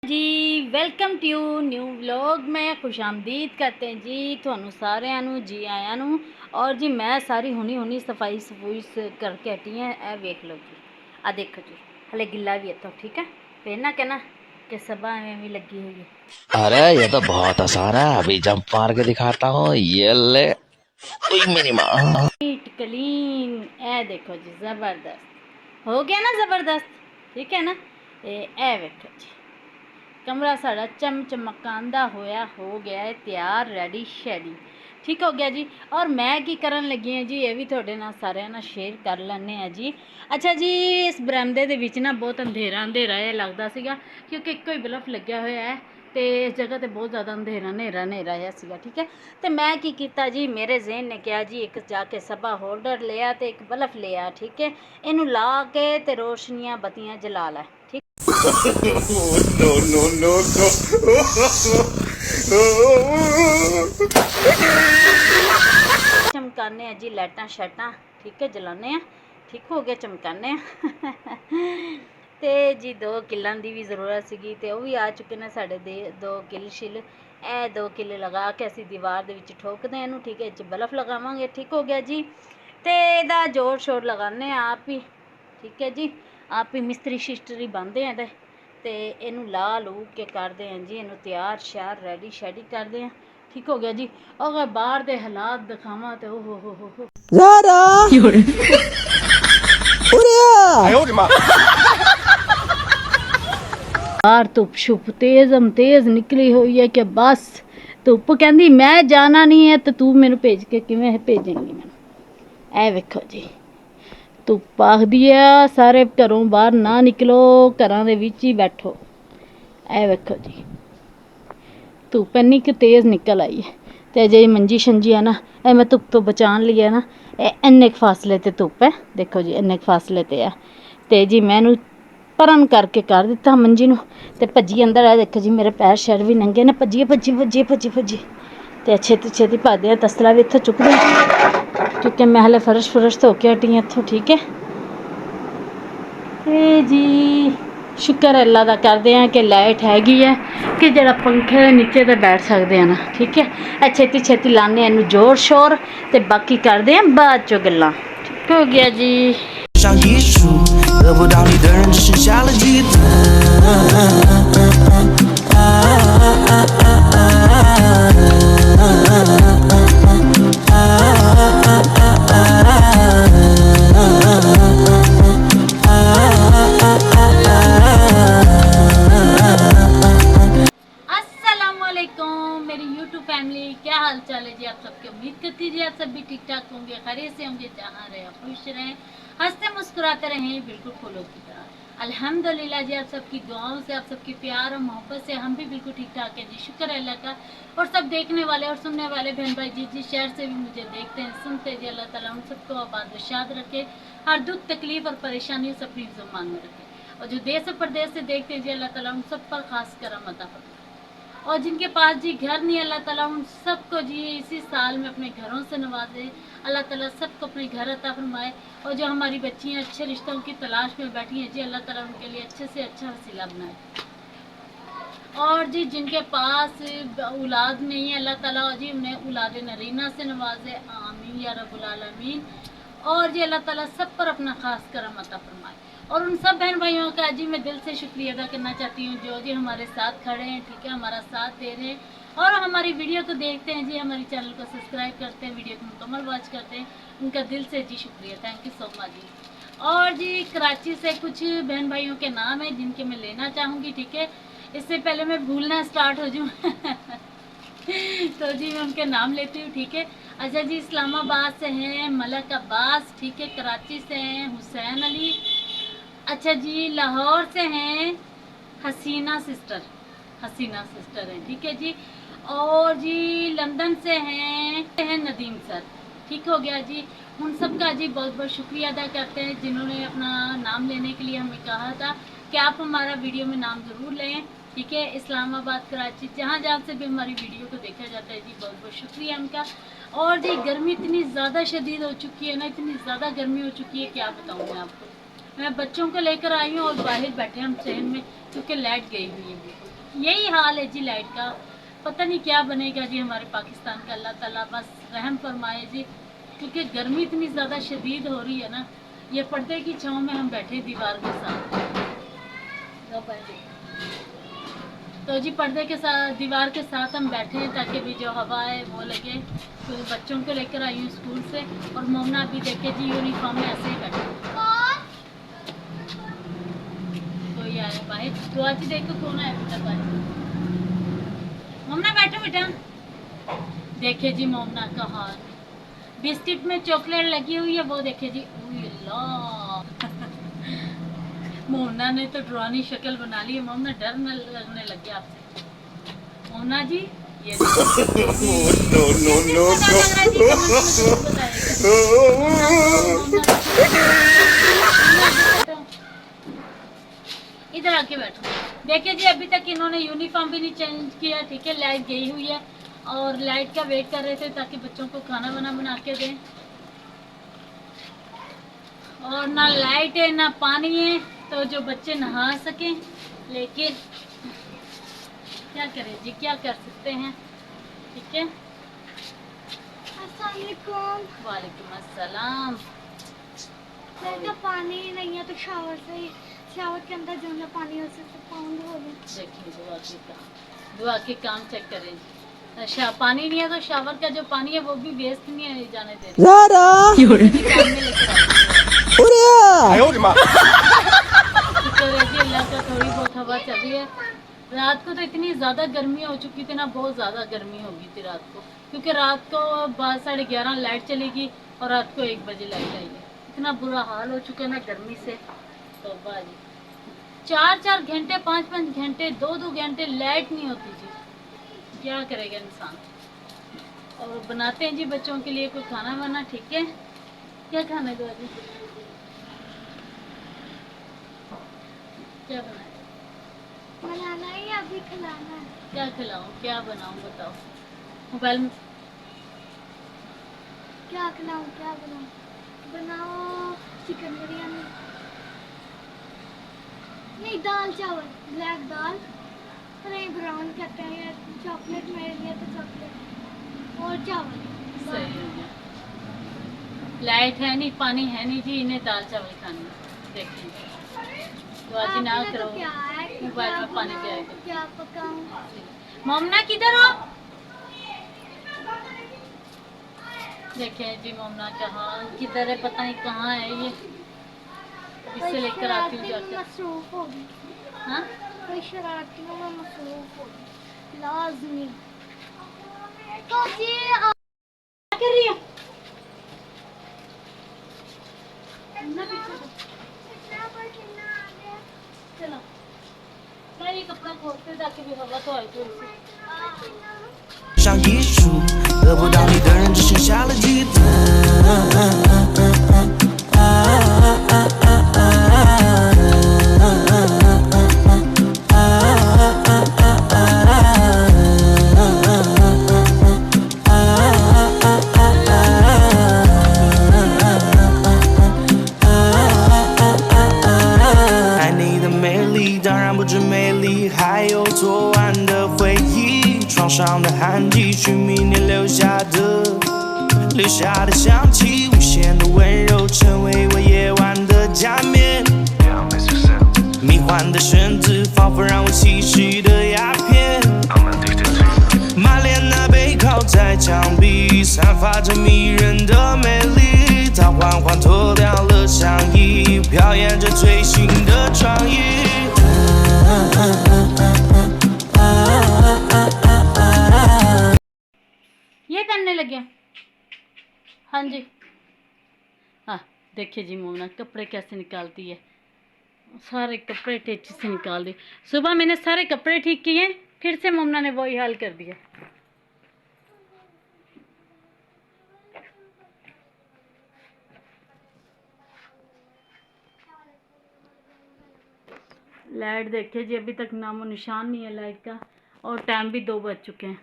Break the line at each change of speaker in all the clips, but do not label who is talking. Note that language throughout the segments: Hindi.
Ji welcome to new vlog में खुश आमदीद करते हैं जी ਤੁਹਾਨੂੰ ਸਾਰਿਆਂ ਨੂੰ जी आया ਨੂੰ। और जी मैं सारी हुनी सफाई करके हटी हैं। ए वेख लो जी, आ देखो जी, हले गिला भी है तो ठीक है, फिर ना कहना कि सबा में भी लगी हुई है।
अरे ये तो बहुत आसान है, अभी जंप मार के दिखाता हूँ। ये ले, ओए मेरी माँ।
नीट क्लीन, ए देखो जी, ज़बरदस्त हो गया ना, ज़बरदस्त ठीक है ना। ए वेखो जी, कमरा साड़ा चमचमकांदा होया हो गया है तैयार, रेडी शेडी ठीक हो गया जी। और मैं की करन लगी हाँ जी, ये भी थोड़े नाल सारिਆਂ ਨਾਲ शेयर कर ਲੈਂਦੇ हैं जी। अच्छा जी, इस बरामदे ਦੇ ਵਿੱਚ ना बहुत अंधेरा अंधेरा ਜਿਹਾ ਲੱਗਦਾ ਸੀਗਾ क्योंकि ਇੱਕੋ ਹੀ ਬਲਬ ਲੱਗਿਆ ਹੋਇਆ है तो इस जगह तो बहुत ज़्यादा अंधेरा नेरा जिहा सीगा ठीक है। तो मैं की कीता जी, मेरे ज़हन ने कहा जी एक जाके सबा होल्डर लिया तो एक बल्ब लिया ठीक है, इनू ला के ते रोशनियाँ बत्तियाँ जला लै ठीक।
no, no, no,
चमकाने हैं जी लाइटां शाइटां ठीक है, जलाने हैं ठीक हो गया, चमकाने हैं। तो जी 2 किलों की भी ज़रूरत सी तो वह भी आ चुके हैं साढ़े 2 किल शिल। ए 2 किल लगा के असी दीवार दे विच ठोकते हैं इनू ठीक है, बल्ब लगावांगे ठीक हो गया जी। तो यदा जोर शोर लगाने आप ही ठीक है जी, आप ही मिस्त्री शिस्त्री बनते हैं तो इनू ला लू के करते हैं जी, इनू तैयार श्यार रेडी शेडी करते हैं ठीक हो गया जी। अगर बाहर के हालात दिखावा तो हो
ज़ारा
बाहर धुप छुप तेज़ निकली हुई है कि बस धुप कहती मैं जाना नहीं है तो तू मैनू भेज के किवें भेजेंगी मैनू। ए वेखो जी, धुप आखदी है सारे घरों बाहर ना निकलो, घरां दे विच ही बैठो। ए वेखो जी, धुप इन्नी कि तेज़ निकल आई है तो जे मंजी शंजी है ना, ये मैं धुप तो बचाने लिए है ना, इन्ने फासले ते धुप है देखो जी, इन्ने फासले ते है तो जी मैनू परन करके कर दिता मंजी नू ते भज्जी अंदर है। देखो जी मेरे पैर शैर भी नंगे ने, भज्जी तो छेती छेती भजदे तसला भी इत्थों चुकदे क्योंकि मैं हले फरश धो के हटी इत्थों ठीक है। ते जी शुक्र अल्लाह दा करते हैं कि लाइट हैगी है कि जरा पंखे नीचे तो बैठ सकते हैं ना ठीक है। छेती छेती लाने इनू जोर शोर तो बाकी करते हैं बाद चो गल्लां ठीक हो गया जी।
上艺术，得不到你的人只剩下了嫉妒。
अस्सलामुअलैकुम मेरी यूट्यूब फैमिली, क्या हाल चाल है जी आप सबके। उम्मीद करती जी आप सब भी ठीक ठाक होंगे, खैरियत से होंगे, जहाँ रहे खुश रहें, हंसते मुस्कुराते रहें, बिल्कुल फूलों की तरह। अल्हम्दुलिल्लाह जी, आप सबकी दुआओं से, आप सबकी प्यार और मोहब्बत से हम भी बिल्कुल ठीक ठाक हैं जी, शुक्र है अल्लाह का। और सब देखने वाले और सुनने वाले बहन भाई जिस शहर से भी मुझे देखते हैं सुनते हैं जी, अल्लाह ताला उन सबको आबाद व शाद रखे, हर दुख तकलीफ और परेशानी से अपनी ज़ुबान में रखे। और जो देश और प्रदेश से देखते हैं जी, अल्लाह ताला उन सब पर खास करम अता फरमाए। और जिनके पास जी घर नहीं, अल्लाह ताला उन सबको जी इसी साल में अपने घरों से नवाजे, अल्लाह ताला सबको अपने घर अता फरमाए। और जो हमारी बच्चियां अच्छे रिश्तों की तलाश में बैठी हैं जी, अल्लाह ताला उनके लिए अच्छे से अच्छा वसीला बनाए। और जी जिनके पास औलाद नहीं है, अल्लाह ताला जी उन्हें औलाद नरीना से नवाजे, आमीन या रब्बुल आलमीन। और जी अल्लाह ताला सब पर अपना खास करम अता फरमाए। और उन सब बहन भाइयों का जी मैं दिल से शुक्रिया अदा करना चाहती हूँ जो जी हमारे साथ खड़े हैं ठीक है, हमारा साथ दे रहे हैं और हमारी वीडियो को देखते हैं जी, हमारे चैनल को सब्सक्राइब करते हैं, वीडियो को मुकम्मल वॉच करते हैं, उनका दिल से जी शुक्रिया, थैंक यू सो मच जी। और जी कराची से कुछ बहन भाइयों के नाम हैं जिनके मैं लेना चाहूँगी ठीक है, इससे पहले मैं भूलना स्टार्ट हो जाऊँ तो जी मैं उनके नाम लेती हूँ ठीक है। अच्छा जी, इस्लामाबाद से हैं मलक अब्बास ठीक है, कराची से हैं हुसैन अली, अच्छा जी लाहौर से हैं हसीना सिस्टर हैं ठीक है जी। और जी लंदन से हैं नदीम सर ठीक हो गया जी। उन सब का जी बहुत बहुत शुक्रिया अदा करते हैं जिन्होंने अपना नाम लेने के लिए हमें कहा था कि आप हमारा वीडियो में नाम ज़रूर लें ठीक है। इस्लामाबाद कराची जहाँ जहाँ से भी हमारी वीडियो को देखा जाता है जी, बहुत बहुत शुक्रिया उनका। और जी गर्मी इतनी ज़्यादा शदीद हो चुकी है ना, इतनी ज़्यादा गर्मी हो चुकी है क्या बताऊँ मैं आपको। मैं बच्चों को लेकर आई हूँ और बाहर बैठे हम सहन में क्योंकि लाइट गई हुई है बिल्कुल। यही हाल है जी लाइट का। पता नहीं क्या बनेगा जी हमारे पाकिस्तान का। अल्लाह ताला बस रहम फरमाए जी, क्योंकि गर्मी इतनी ज़्यादा शदीद हो रही है ना। ये पर्दे की छाँव में हम बैठे दीवार के साथ। तो जी पर्दे के साथ दीवार के साथ हम बैठे हैं ताकि भी जो हवा है वो लगे। तो बच्चों को लेकर आई हूँ स्कूल से, और मोमना अभी देखे जी यूनिफॉर्म में ऐसे ही बैठे। कोई आया बाहर तो आज देखो कौन है बेटा बाहर। मोमना बैठो बेटा। देखे जी मोमना का हाल, बिस्किट में चॉकलेट लगी हुई है वो देखे जी। मोमना ने तो डरावनी शक्ल बना ली है। मोमना डर न लगने लग गया आपसे। मोमना जी ये
no, no, no,
इधर आके बैठो। देखिए जी अभी तक इन्होंने यूनिफॉर्म भी नहीं चेंज किया, ठीक है। लाइट गई हुई है और लाइट का वेट कर रहे थे ताकि बच्चों को खाना बना के दें। और ना लाइट है ना पानी है, तो जो बच्चे नहा सकें। लेकिन क्या करें जी, क्या कर सकते हैं, ठीक है।
अस्सलामुअलैकुम।
वालेकुम अस्सलाम।
मेरे तो पानी ही नहीं है तो शावर के अंदर जो है पानी उसे से पाउंड हो गया।
देखिए दुआ के काम चेक करें जी। अच्छा पानी नहीं है तो शावर का जो पानी है वो भी वेस्ट नहीं है जाने दे रहे। अल्लाह का थोड़ी बहुत हवा चल रही है। रात को तो इतनी ज़्यादा गर्मी हो चुकी थी ना, बहुत ज़्यादा गर्मी हो गई थी रात को, क्योंकि रात को 11:30 लाइट चलेगी और रात को 1 बजे लाइट आई है। इतना बुरा हाल हो चुका है ना गर्मी से। तो बाजी 4-4 घंटे 5-5 घंटे 2-2 घंटे लाइट नहीं होती जी, क्या करेगा इंसान। और बनाते हैं जी बच्चों के लिए कोई खाना वाना, ठीक है। क्या खाना है जी, क्या बनाए?
बनाना है या अभी खिलाना है?
क्या खिलाऊं, क्या बनाऊं बताओ। मोबाइल में
क्या खिलाऊं क्या बनाऊं? बनाओ चिकन बिरयानी। नहीं दाल चावल, ब्लैक दाल, नहीं ब्राउन कहते हैं। चॉकलेट मेरे लिए तो चॉकलेट और चावल।
सही हो गया। लाइट है नहीं, पानी है नहीं जी, इन्हें दाल चावल खानी है। देखिए तो आज ना
आपने
करो,
तो क्या है कि
मोबाइल
क्या
में पानी
बनाऊं,
पियाएगा।
क्या पकाऊं?
मोमना किधर हो? देखिए जी मोमना का हाल किधर है, पता नहीं कहाँ है ये। इससे लेकर आती हूँ
शरारती में
जाकर।
मसरूफ होगी।
हाँ
कोई शरारती में मसरूफ होगी लाजमी। तो जी
क्या कर रही है? मोमना पीछे से। चलो मैं ये कपड़ा खोलते ताकि भी हवा तो आए थोड़ी सी।
像艺术，得不到你的人只剩下了记得。爱你的美丽，当然不止美丽，还有昨晚的回忆，床上的汗迹，去明年留下的香气，无限的温柔，成为我夜晚的假面。迷幻的绳子，仿佛让我吸食的鸦片。满脸那背靠在墙壁，散发着迷人的美丽。她缓缓脱掉了上衣，表演着最新的创意。
ये करने लगे। हाँ जी हाँ देखिए जी मोमना कपड़े कैसे निकालती है। सारे कपड़े टेची से निकाल दिए। सुबह मैंने सारे कपड़े ठीक किए, फिर से मोमना ने वही हाल कर दिया। लाइट देखिए जी अभी तक नामो निशान नहीं है लाइट का, और टाइम भी 2 बज चुके हैं,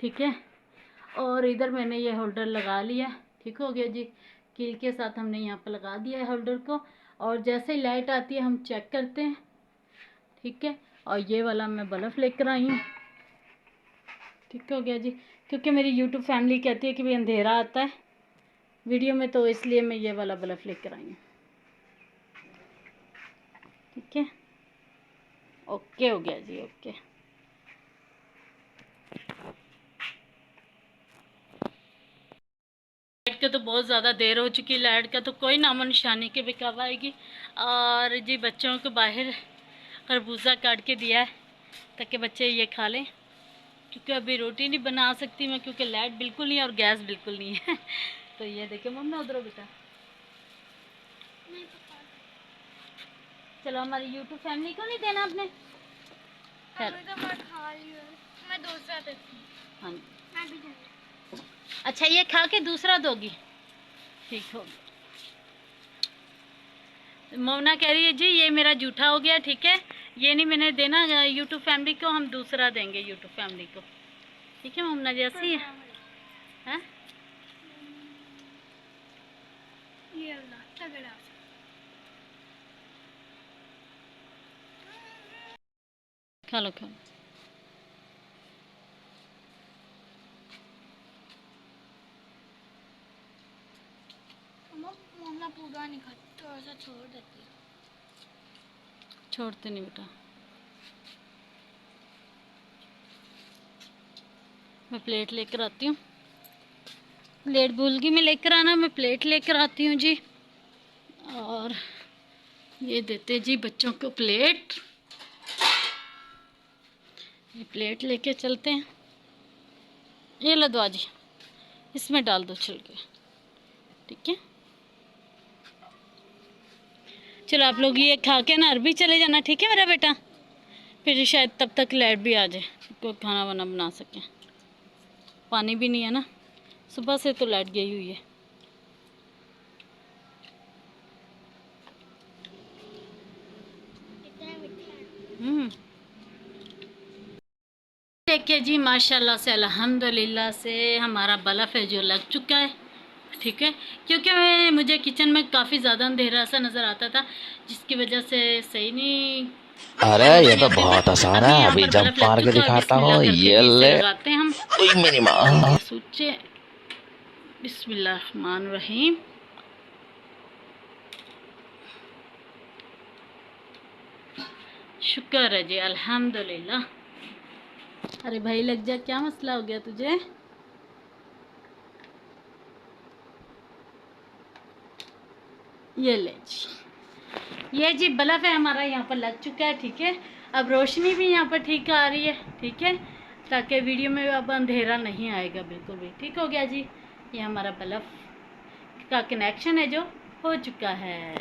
ठीक है। और इधर मैंने ये होल्डर लगा लिया, ठीक हो गया जी। कील के साथ हमने यहाँ पर लगा दिया है होल्डर को, और जैसे ही लाइट आती है हम चेक करते हैं, ठीक है। और ये वाला मैं बल्ब लेकर आई हूँ। ठीक हो गया जी, क्योंकि मेरी यूट्यूब फैमिली कहती है कि भाई अंधेरा आता है वीडियो में, तो इसलिए मैं ये वाला बल्ब लेकर आई हूँ। ठीक है, ओके हो गया जी, ओके। लाइट का तो बहुत ज़्यादा देर हो चुकी, लाइट का तो कोई नामो निशानी के भी कब आएगी। और जी बच्चों को बाहर खरबूजा काट के दिया है ताकि बच्चे ये खा लें, क्योंकि अभी रोटी नहीं बना सकती मैं, क्योंकि लाइट बिल्कुल नहीं है और गैस बिल्कुल नहीं है। तो ये देखिए मम्मी, उधर बेटा, चलो हमारी यूट्यूब फैमिली को नहीं देना आपने? खैर,
मैं दूसरा देती हूँ।
हाँ जी,
मैं भी दूँगी।
अच्छा ये खा के दूसरा दोगी? ठीक हो। मोना कह रही है जी ये मेरा जूठा हो गया, ठीक है, ये नहीं मैंने देना यूट्यूब फैमिली को, हम दूसरा देंगे यूट्यूब फैमिली को। ठीक है मोमना, जैसी है हैं?
ये वाला तगड़ा।
खा लो खा लो।
मम्मा पूरा नहीं खाती, थोड़ा सा छोड़ देती है।
छोड़ते नहीं बेटा, मैं प्लेट लेकर आती हूँ। प्लेट भूल गई मैं लेकर आना, मैं प्लेट लेकर आती हूँ जी। और ये देते जी बच्चों को प्लेट, ये प्लेट लेके चलते हैं। ये लो दुआ जी, इसमें डाल दो छिलके। ठीक है, चलो आप लोग ये खा के ना अरबी चले जाना, ठीक है मेरा बेटा, फिर शायद तब तक लाइट भी आ जाए, कोई खाना वाना बना सके। पानी भी नहीं है ना, सुबह से तो लाइट गई हुई है। देखिए जी माशाल्लाह से अल्हम्दुलिल्लाह से हमारा बल्ब है जो लग चुका है। ठीक है, क्योंकि मुझे किचन में काफ़ी ज़्यादा अंधेरा सा नज़र आता था, जिसकी वजह से सही नहीं।
अरे ये तो बहुत आसान है, अभी जंप मार के दिखाता हूँ, ये ले।
लगाते हैं हम।
ओए मेरी माँ।
सोचे बिस्मिल्लाहिर्रहमानिर्रहीम। शुक्र है जी अल्हम्दुलिल्लाह। अरे भाई लग जा, क्या मसला हो गया तुझे? ये ले जी, ये जी बल्ब है हमारा यहाँ पर लग चुका है। ठीक है, अब रोशनी भी यहाँ पर ठीक आ रही है। ठीक है, ताकि वीडियो में अब अंधेरा नहीं आएगा बिल्कुल भी। ठीक हो गया जी, ये हमारा बल्ब का कनेक्शन है जो हो चुका है।